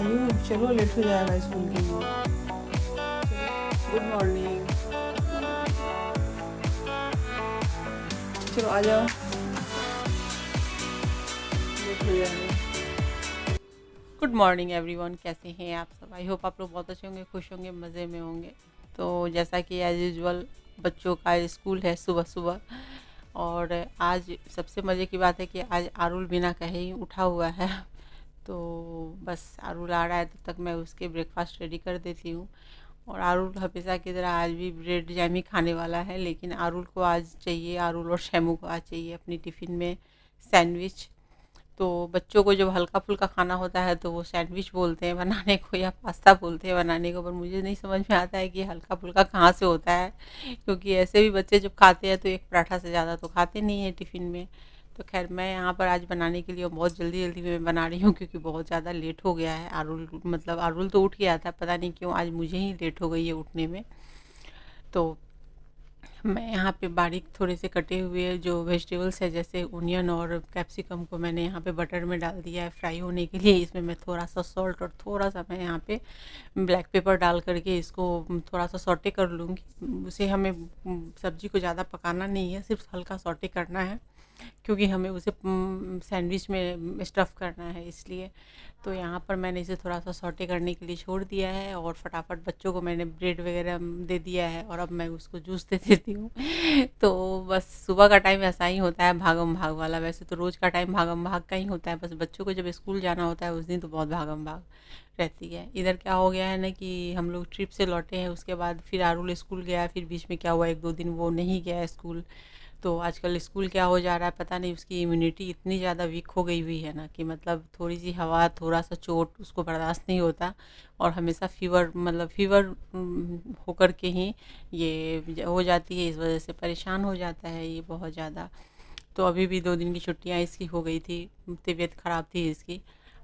आयु चलो लेट हो जाएगा स्कूल के लिए। Good morning. चलो आ जाओ, लेट हो जाएगा। गुड मॉर्निंग एवरीवन, कैसे हैं आप सब? आई होप आप लोग बहुत अच्छे होंगे, खुश होंगे, मज़े में होंगे। तो जैसा कि एज यूजुअल बच्चों का स्कूल है सुबह सुबह, और आज सबसे मज़े की बात है कि आज आरुल बिना कहे ही उठा हुआ है। तो बस आरुल आ रहा है तब तक मैं उसके ब्रेकफास्ट रेडी कर देती हूँ। और आरुल हमेशा की तरह आज भी ब्रेड जैम ही खाने वाला है, लेकिन आरुल को आज चाहिए, आरुल और शैमू को आज चाहिए अपनी टिफ़िन में सैंडविच। तो बच्चों को जब हल्का फुल्का खाना होता है तो वो सैंडविच बोलते हैं बनाने को, या पास्ता बोलते हैं बनाने को, पर मुझे नहीं समझ में आता है कि हल्का फुल्का कहाँ से होता है। क्योंकि ऐसे भी बच्चे जब खाते हैं तो एक पराठा से ज़्यादा तो खाते नहीं है टिफ़िन में। तो खैर मैं यहाँ पर आज बनाने के लिए बहुत जल्दी जल्दी में बना रही हूँ, क्योंकि बहुत ज़्यादा लेट हो गया है। आरुल मतलब आरुल तो उठ गया था, पता नहीं क्यों आज मुझे ही लेट हो गई है उठने में। तो मैं यहाँ पे बारीक थोड़े से कटे हुए जो वेजिटेबल्स है, जैसे ओनियन और कैप्सिकम को मैंने यहाँ पे बटर में डाल दिया है फ्राई होने के लिए। इसमें मैं थोड़ा सा सॉल्ट और थोड़ा सा मैं यहाँ पे ब्लैक पेपर डाल करके इसको थोड़ा सा सॉटे कर लूँगी। उसे हमें सब्जी को ज़्यादा पकाना नहीं है, सिर्फ हल्का सॉटे करना है, क्योंकि हमें उसे सैंडविच में स्टफ़ करना है इसलिए। तो यहाँ पर मैंने इसे थोड़ा सा सॉटे करने के लिए छोड़ दिया है, और फटाफट बच्चों को मैंने ब्रेड वगैरह दे दिया है, और अब मैं उसको जूस दे देती हूँ। तो बस सुबह का टाइम ऐसा ही होता है, भागम भाग वाला। वैसे तो रोज़ का टाइम भागम भाग का ही होता है, बस बच्चों को जब स्कूल जाना होता है उस दिन तो बहुत भागम भाग रहती है। इधर क्या हो गया है ना कि हम लोग ट्रिप से लौटे हैं, उसके बाद फिर आरुल स्कूल गया, फिर बीच में क्या हुआ, एक दो दिन वो नहीं गया स्कूल। तो आजकल स्कूल क्या हो जा रहा है पता नहीं, उसकी इम्यूनिटी इतनी ज़्यादा वीक हो गई हुई है ना कि मतलब थोड़ी सी हवा, थोड़ा सा चोट उसको बर्दाश्त नहीं होता। और हमेशा फीवर, मतलब फीवर होकर के ही ये हो जाती है, इस वजह से परेशान हो जाता है ये बहुत ज़्यादा। तो अभी भी 2 दिन की छुट्टियाँ इसकी हो गई थी, तबीयत ख़राब थी इसकी,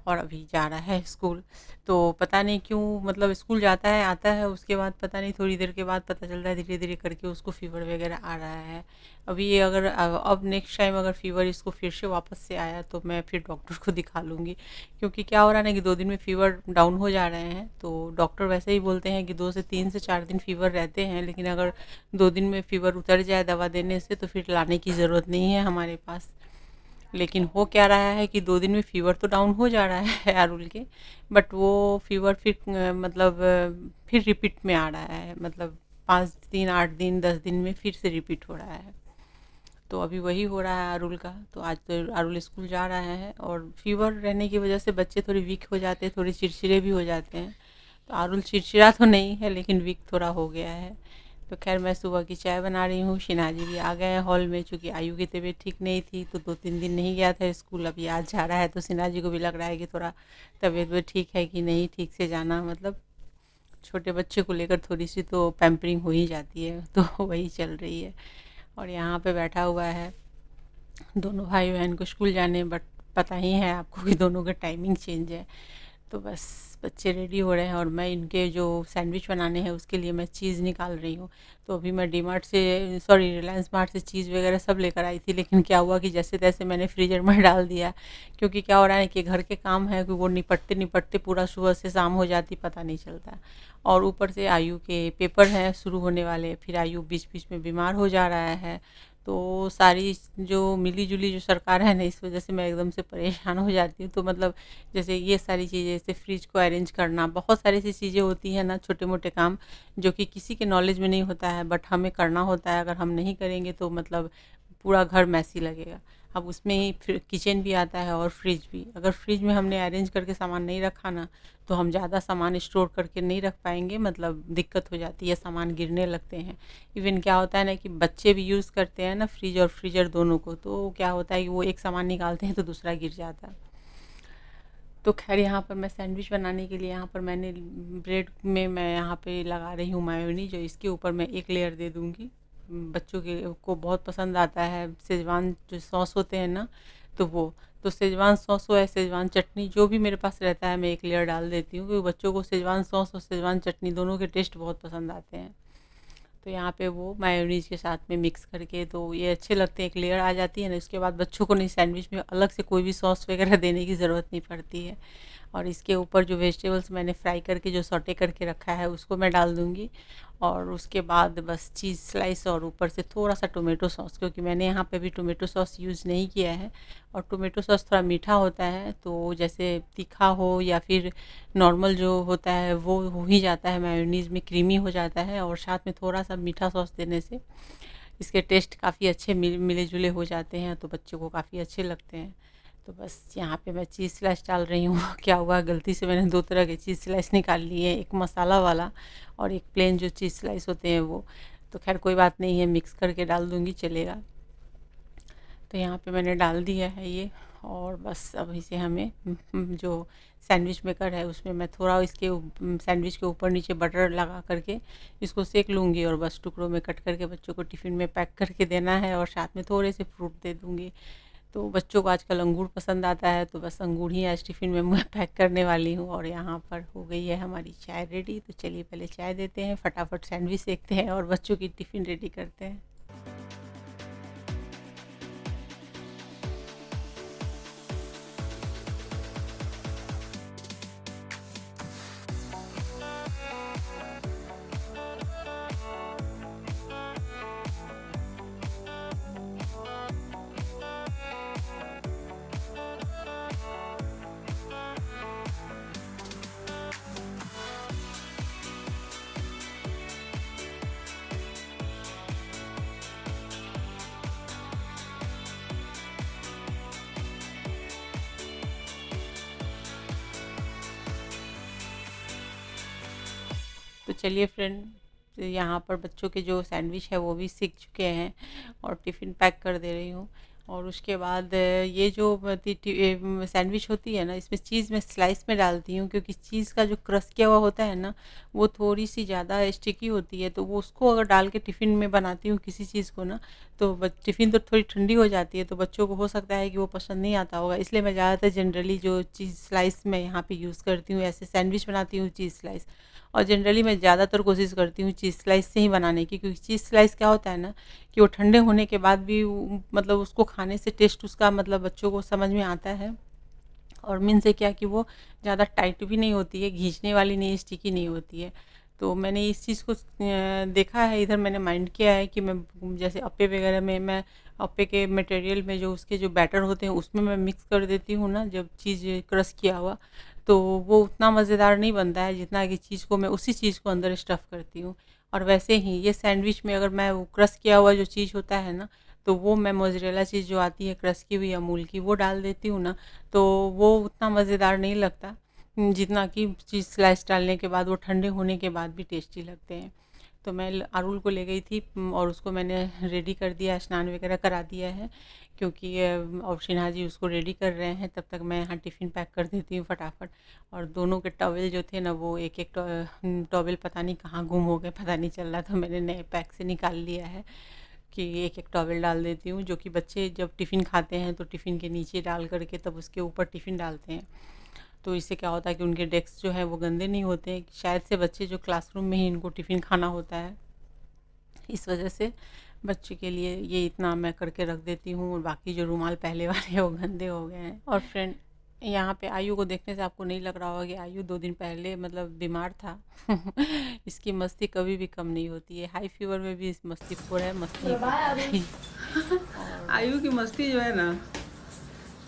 और अभी जा रहा है स्कूल। तो पता नहीं क्यों, मतलब स्कूल जाता है, आता है, उसके बाद पता नहीं थोड़ी देर के बाद पता चलता है धीरे धीरे करके उसको फ़ीवर वगैरह आ रहा है। अभी ये अगर अब नेक्स्ट टाइम अगर फ़ीवर इसको फिर से वापस से आया तो मैं फिर डॉक्टर को दिखा लूँगी। क्योंकि क्या हो रहा है ना कि 2 दिन में फ़ीवर डाउन हो जा रहे हैं, तो डॉक्टर वैसे ही बोलते हैं कि 2 से 3 से 4 दिन फ़ीवर रहते हैं, लेकिन अगर 2 दिन में फ़ीवर उतर जाए दवा देने से तो फिर लाने की ज़रूरत नहीं है हमारे पास। लेकिन हो क्या रहा है कि 2 दिन में फ़ीवर तो डाउन हो जा रहा है अरुल के, बट वो फ़ीवर फिर मतलब फिर रिपीट में आ रहा है, मतलब 5 दिन, 8 दिन, 10 दिन में फिर से रिपीट हो रहा है। तो अभी वही हो रहा है अरुल का। तो आज तो अरुल स्कूल जा रहा है, और फीवर रहने की वजह से बच्चे थोड़े वीक हो जाते हैं, थोड़े चिड़चिड़े भी हो जाते हैं। तो अरुल चिड़चिड़ा तो नहीं है, लेकिन वीक थोड़ा हो गया है। तो खैर मैं सुबह की चाय बना रही हूँ, शिनाजी भी आ गए हैं हॉल में, चूँकि आयु की तबीयत ठीक नहीं थी तो 2-3 दिन नहीं गया था स्कूल, अभी आज जा रहा है। तो शिनाजी को भी लग रहा है कि थोड़ा तबीयत भी ठीक है कि नहीं, ठीक से जाना, मतलब छोटे बच्चे को लेकर थोड़ी सी तो पैम्परिंग हो ही जाती है। तो वही चल रही है। और यहाँ पे बैठा हुआ है, दोनों भाई बहन को स्कूल जाने, बट पता ही है आपको कि दोनों का टाइमिंग चेंज है। तो बस बच्चे रेडी हो रहे हैं, और मैं इनके जो सैंडविच बनाने हैं उसके लिए मैं चीज़ निकाल रही हूँ। तो अभी मैं डी मार्ट से, सॉरी रिलायंस मार्ट से चीज़ वगैरह सब लेकर आई थी, लेकिन क्या हुआ कि जैसे तैसे मैंने फ्रीजर में डाल दिया। क्योंकि क्या हो रहा है कि घर के काम है कि वो निपटते निपटते पूरा सुबह से शाम हो जाती, पता नहीं चलता। और ऊपर से आयु के पेपर हैं शुरू होने वाले, फिर आयु बीच बीच में बीमार हो जा रहा है। तो सारी जो मिली जुली जो सरकार है ना, इस वजह से मैं एकदम से परेशान हो जाती हूँ। तो मतलब जैसे ये सारी चीज़ें, जैसे फ्रिज को अरेंज करना, बहुत सारी ऐसी चीज़ें होती हैं ना, छोटे मोटे काम जो कि किसी के नॉलेज में नहीं होता है, बट हमें करना होता है। अगर हम नहीं करेंगे तो मतलब पूरा घर मैसी लगेगा। अब उसमें ही फिर किचन भी आता है और फ्रिज भी। अगर फ्रिज में हमने अरेंज करके सामान नहीं रखा ना, तो हम ज़्यादा सामान स्टोर करके नहीं रख पाएंगे, मतलब दिक्कत हो जाती है, सामान गिरने लगते हैं। इवन क्या होता है ना कि बच्चे भी यूज़ करते हैं ना फ्रिज और फ्रीजर दोनों को, तो क्या होता है कि वो एक सामान निकालते हैं तो दूसरा गिर जाता है। तो खैर यहाँ पर मैं सैंडविच बनाने के लिए, यहाँ पर मैंने ब्रेड में मैं यहाँ पे लगा रही हूँ मेयोनीज, जो इसके ऊपर मैं एक लेयर दे दूँगी। बच्चों के को बहुत पसंद आता है शेज़वान जो सॉस होते हैं ना, तो वो, तो शेज़वान सॉस हो या शेज़वान चटनी, जो भी मेरे पास रहता है मैं एक लेयर डाल देती हूँ, क्योंकि बच्चों को शेज़वान सॉस और शेज़वान चटनी दोनों के टेस्ट बहुत पसंद आते हैं। तो यहाँ पे वो मायोनीज के साथ में मिक्स करके तो ये अच्छे लगते हैं, एक लेयर आ जाती है ना। उसके बाद बच्चों को नहीं सैंडविच में अलग से कोई भी सॉस वगैरह देने की ज़रूरत नहीं पड़ती है। और इसके ऊपर जो वेजिटेबल्स मैंने फ्राई करके जो सॉटे करके रखा है उसको मैं डाल दूँगी। और उसके बाद बस चीज़ स्लाइस और ऊपर से थोड़ा सा टोमेटो सॉस, क्योंकि मैंने यहाँ पे भी टोमेटो सॉस यूज़ नहीं किया है। और टोमेटो सॉस थोड़ा मीठा होता है, तो जैसे तीखा हो या फिर नॉर्मल जो होता है वो हो ही जाता है, मेयोनीज़ में क्रीमी हो जाता है। और साथ में थोड़ा सा मीठा सॉस देने से इसके टेस्ट काफ़ी अच्छे मिले जुले हो जाते हैं, तो बच्चों को काफ़ी अच्छे लगते हैं। तो बस यहाँ पे मैं चीज़ स्लाइस डाल रही हूँ। क्या हुआ, गलती से मैंने दो तरह के चीज़ स्लाइस निकाल लिए हैं, एक मसाला वाला और एक प्लेन जो चीज़ स्लाइस होते हैं वो। तो खैर कोई बात नहीं है, मिक्स करके डाल दूँगी, चलेगा। तो यहाँ पे मैंने डाल दिया है ये। और बस अब इसे हमें जो सैंडविच मेकर है उसमें मैं थोड़ा इसके सैंडविच के ऊपर नीचे बटर लगा करके इसको सेक लूँगी और बस टुकड़ों में कट करके बच्चों को टिफ़िन में पैक करके देना है। और साथ में थोड़े से फ्रूट दे दूँगी। तो बच्चों को आजकल अंगूर पसंद आता है, तो बस अंगूर ही आज टिफ़िन में मैं पैक करने वाली हूँ। और यहाँ पर हो गई है हमारी चाय रेडी। तो चलिए पहले चाय देते हैं, फटाफट सैंडविच सेकते हैं और बच्चों की टिफ़िन रेडी करते हैं। तो चलिए फ्रेंड, तो यहाँ पर बच्चों के जो सैंडविच है वो भी सीख चुके हैं और टिफ़िन पैक कर दे रही हूँ। और उसके बाद ये जो सैंडविच होती है ना, इसमें चीज़ मैं स्लाइस में डालती हूँ, क्योंकि चीज़ का जो क्रश किया हुआ होता है ना वो थोड़ी सी ज़्यादा स्टिकी होती है। तो वो उसको अगर डाल के टिफ़िन में बनाती हूँ किसी चीज़ को ना, तो टिफ़िन तो थोड़ी ठंडी हो जाती है, तो बच्चों को हो सकता है कि वो पसंद नहीं आता होगा। इसलिए मैं ज़्यादातर जनरली जो चीज़ स्लाइस मैं यहाँ पे यूज़ करती हूँ, ऐसे सैंडविच बनाती हूँ चीज़ स्लाइस। और जनरली मैं ज़्यादातर कोशिश करती हूँ चीज़ स्लाइस से ही बनाने की, क्योंकि चीज़ स्लाइस क्या होता है ना कि वो ठंडे होने के बाद भी मतलब उसको खाने से टेस्ट उसका मतलब बच्चों को समझ में आता है। और मीन से क्या कि वो ज़्यादा टाइट भी नहीं होती है, खींचने वाली नहीं, स्टिकी नहीं होती है। तो मैंने इस चीज़ को देखा है, इधर मैंने माइंड किया है कि मैं जैसे अप्पे वगैरह में मैं अप्पे के मटेरियल में जो उसके जो बैटर होते हैं उसमें मैं मिक्स कर देती हूँ ना, जब चीज़ क्रश किया हुआ, तो वो उतना मज़ेदार नहीं बनता है जितना कि चीज़ को मैं उसी चीज़ को अंदर स्टफ़ करती हूँ। और वैसे ही ये सैंडविच में अगर मैं वो क्रश किया हुआ जो चीज़ होता है ना, तो वो मैं मोज़रेला चीज़ जो आती है क्रश की हुई अमूल की, वो डाल देती हूँ ना, तो वो उतना मज़ेदार नहीं लगता जितना कि चीज़ स्लाइस डालने के बाद वो ठंडे होने के बाद भी टेस्टी लगते हैं। तो मैं अरुल को ले गई थी और उसको मैंने रेडी कर दिया, स्नान वगैरह करा दिया है, क्योंकि और सिन्हा जी उसको रेडी कर रहे हैं, तब तक मैं यहाँ टिफ़िन पैक कर देती हूँ फटाफट। और दोनों के टॉवेल जो थे ना वो एक एक टॉवेल पता नहीं कहाँ गुम हो गए, पता नहीं चल रहा, तो मैंने नए पैक से निकाल लिया है कि एक एक टॉवेल डाल देती हूँ, जो कि बच्चे जब टिफ़िन खाते हैं तो टिफ़िन के नीचे डाल करके तब उसके ऊपर टिफ़िन डालते हैं। तो इससे क्या होता है कि उनके डेस्क जो है वो गंदे नहीं होते हैं। शायद से बच्चे जो क्लासरूम में ही इनको टिफ़िन खाना होता है, इस वजह से बच्चे के लिए ये इतना मैं करके रख देती हूँ। और बाकी जो रुमाल पहले वाले हैं वो गंदे हो गए हैं। और फ्रेंड, यहाँ पे आयु को देखने से आपको नहीं लग रहा होगा कि आयु 2 दिन पहले मतलब बीमार था। इसकी मस्ती कभी भी कम नहीं होती है, हाई फीवर में भी इस मस्तीखोर है, मस्ती करता है। और आयु की मस्ती जो है ना,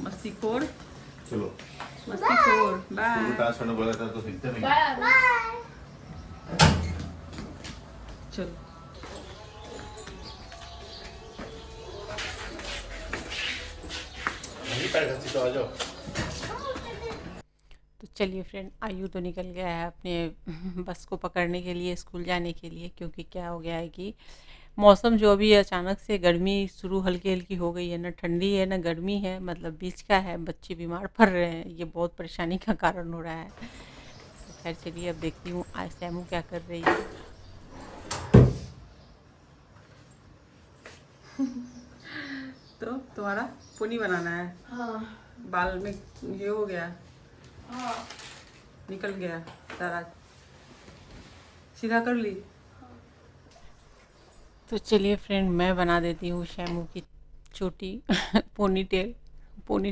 मस्तीखोर, चलो मस्तीखोर। स्कूल बाय टास्क करने बोला था तो सीखते नहीं। चलो। नहीं पैर घसी तो आ जाओ। तो चलिए फ्रेंड, आयु तो निकल गया है अपने बस को पकड़ने के लिए स्कूल जाने के लिए, क्योंकि क्या हो गया है कि मौसम जो अभी अचानक से गर्मी शुरू हल्की हल्की हो गई है ना, ठंडी है ना गर्मी है, मतलब बीच का है, बच्चे बीमार पड़ रहे हैं, ये बहुत परेशानी का कारण हो रहा है। तो खैर चलिए अब देखती हूँ आज सैमू क्या कर रही है। तो तुम्हारा पोनी बनाना है? हाँ। बाल में ये हो गया, हाँ। निकल गया सारा, सीधा कर ली? तो चलिए फ्रेंड, मैं बना देती हूँ शैमू की छोटी पोनी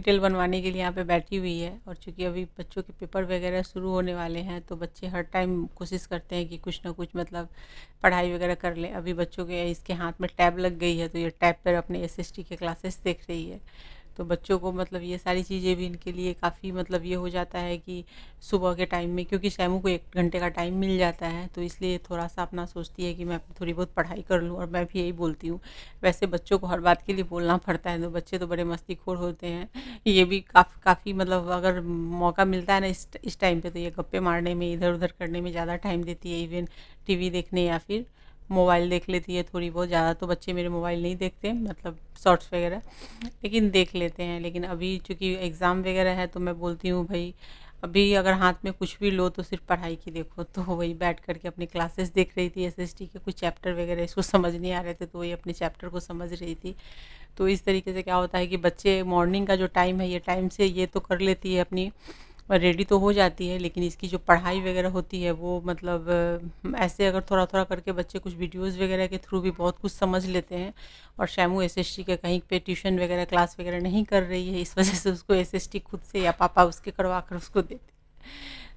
टेल बनवाने के लिए यहाँ पे बैठी हुई है। और चूंकि अभी बच्चों के पेपर वगैरह शुरू होने वाले हैं तो बच्चे हर टाइम कोशिश करते हैं कि कुछ ना कुछ मतलब पढ़ाई वगैरह कर लें। अभी बच्चों के इसके हाथ में टैब लग गई है तो ये टैब पर अपने एसएसटी के क्लासेस देख रही है। तो बच्चों को मतलब ये सारी चीज़ें भी इनके लिए काफ़ी मतलब ये हो जाता है कि सुबह के टाइम में, क्योंकि शैमू को 1 घंटे का टाइम मिल जाता है तो इसलिए थोड़ा सा अपना सोचती है कि मैं थोड़ी बहुत पढ़ाई कर लूँ। और मैं भी यही बोलती हूँ। वैसे बच्चों को हर बात के लिए बोलना पड़ता है, तो बच्चे तो बड़े मस्तीखोर होते हैं। ये भी काफ़ी मतलब अगर मौका मिलता है ना इस टाइम पे तो ये गप्पे मारने में, इधर उधर करने में ज़्यादा टाइम देती है। इवन टीवी देखने या फिर मोबाइल देख लेती है थोड़ी बहुत। ज़्यादा तो बच्चे मेरे मोबाइल नहीं देखते, मतलब शॉर्ट्स वगैरह, लेकिन देख लेते हैं। लेकिन अभी चूंकि एग्ज़ाम वगैरह है तो मैं बोलती हूँ भाई अभी अगर हाथ में कुछ भी लो तो सिर्फ पढ़ाई की देखो। तो वही बैठ करके अपनी क्लासेस देख रही थी एसएसटी के, कुछ चैप्टर वगैरह इसको समझ नहीं आ रहे थे तो वही अपने चैप्टर को समझ रही थी। तो इस तरीके से क्या होता है कि बच्चे मॉर्निंग का जो टाइम है ये टाइम से ये तो कर लेती है अपनी, रेडी तो हो जाती है। लेकिन इसकी जो पढ़ाई वगैरह होती है वो मतलब ऐसे अगर थोड़ा थोड़ा करके बच्चे कुछ वीडियोस वगैरह के थ्रू भी बहुत कुछ समझ लेते हैं। और शैमू एसएसटी के कहीं पे ट्यूशन वगैरह क्लास वगैरह नहीं कर रही है, इस वजह से उसको एसएसटी खुद से या पापा उसके करवा कर उसको देते हैं।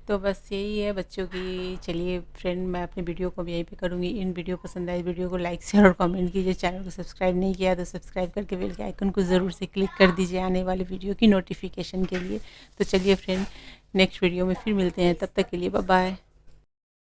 तो बस यही है बच्चों की। चलिए फ्रेंड, मैं अपने वीडियो को भी यहीं पे करूँगी। इन वीडियो पसंद आए वीडियो को लाइक शेयर और कमेंट कीजिए। चैनल को सब्सक्राइब नहीं किया तो सब्सक्राइब करके बेल के आइकन को ज़रूर से क्लिक कर दीजिए आने वाले वीडियो की नोटिफिकेशन के लिए। तो चलिए फ्रेंड, नेक्स्ट वीडियो में फिर मिलते हैं, तब तक के लिए बाय बाय।